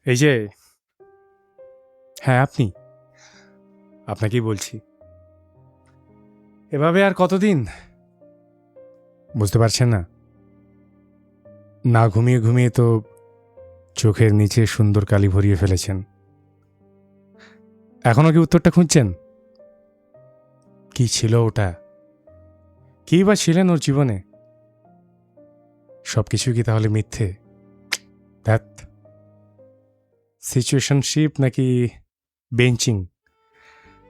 এই যে, হ্যাঁ আপনি, আপনাকেই বলছি। এভাবে আর কতদিন? বুঝতে পারছেন না? না ঘুমিয়ে ঘুমিয়ে তো চোখের নিচে সুন্দর কালি ভরিয়ে ফেলেছেন। এখনো কি উত্তরটা খুঁজছেন? কি ছিল ওটা? কি বা ছিলেন ওর জীবনে? সবকিছু কি তাহলে মিথ্যে? ধ্যাত, সিচুয়েশনশিপ নাকি বেঞ্চিং,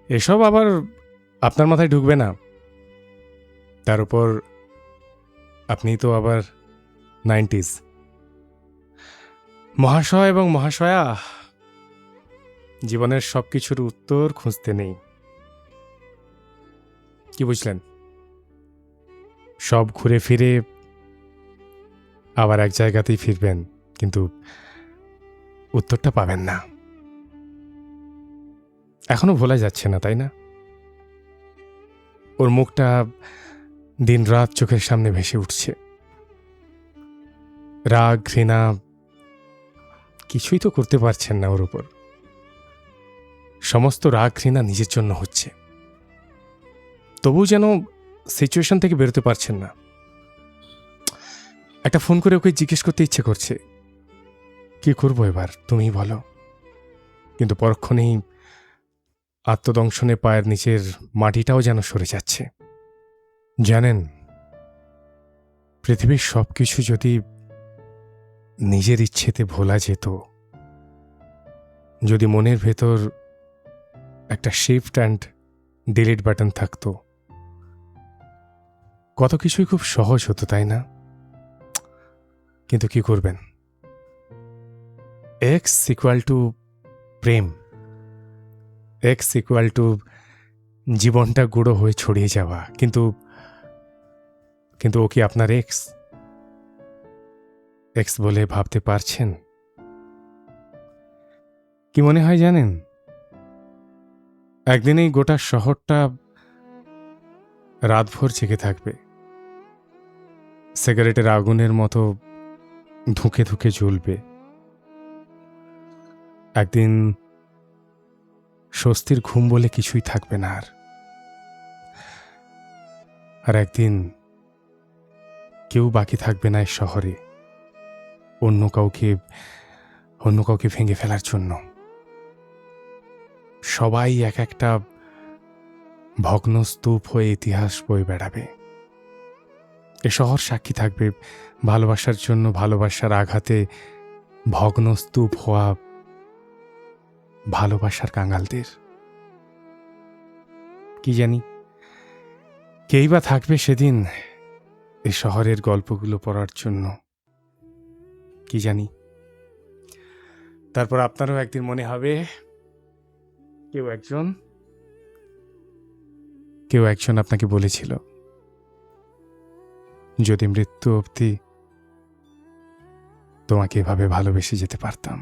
এসব আবার আপনার মাথায় ঢুকবে না। তার উপর আপনি তো আবার 90s মহাশয় এবং মহাশয়া। জীবনের সবকিছুর উত্তর খুঁজতে নেই। কি বুঝলেন? সব ঘুরে ফিরে আবার এক জায়গাতেই ফিরবেন, কিন্তু উত্তরটা পাবেন না। এখনো ভোলা যাচ্ছে না, তাই না? ওর মুখটা দিনরাত চোখের সামনে ভেসে উঠছে। রাগ, ঘৃণা, কিছুই তো করতে পারছেন না ওর উপর। সমস্ত রাগ ঘৃণা নিজের জন্য হচ্ছে, তবু যেন সিচুয়েশন থেকে বেরোতে পারছেন না। একটা ফোন করে ওকে জিজ্ঞেস করতে ইচ্ছে করছে, কি করবো এবার তুমিই বলো। কিন্তু পরক্ষণেই আত্মদংশনে পায়ের নিচের মাটিটাও যেন সরে যাচ্ছে। জানেন, পৃথিবীর সবকিছু যদি নিজের ইচ্ছেতে ভোলা যেত, যদি মনের ভেতর একটা শিফট অ্যান্ড ডিলিট বাটন থাকতো, কত কিছুই খুব সহজ হতো, তাই না? কিন্তু কি করবেন? X equal to Prem, x equal to জীবনটা গুঁড়ো হয়ে ছড়িয়ে যাওয়া। কিন্তু কিন্তু ও কি আপনার এক্স? এক্স বলে ভাবতে পারছেন? কি মনে হয় জানেন, একদিনেই গোটা শহরটা রাতভর জেগে থাকবে, সিগারেটের আগুনের মতো ধুঁকে ধুঁকে জ্বলবে। একদিন স্বস্তির ঘুম বলে কিছুই থাকবে না আর একদিন কেউ বাকি থাকবে না এই শহরে অন্য কাউকে ভেঙে ফেলার জন্য। সবাই এক একটা ভগ্ন স্তূপ হয়ে ইতিহাস বয়ে বেড়াবে। এ শহর সাক্ষী থাকবে ভালোবাসার জন্য ভালোবাসার আঘাতে ভগ্ন স্তূপ হওয়া ভালোবাসার কাঙালদের। কি জানি কেই বা থাকবে সেদিন এ শহরের গল্পগুলো পড়ার জন্য, কি জানি। তারপর আপনারও একদিন মনে হবে কেউ একজন আপনাকে বলেছিল, যদি মৃত্যু অবধি তোমাকে এভাবে ভালোবেসে যেতে পারতাম।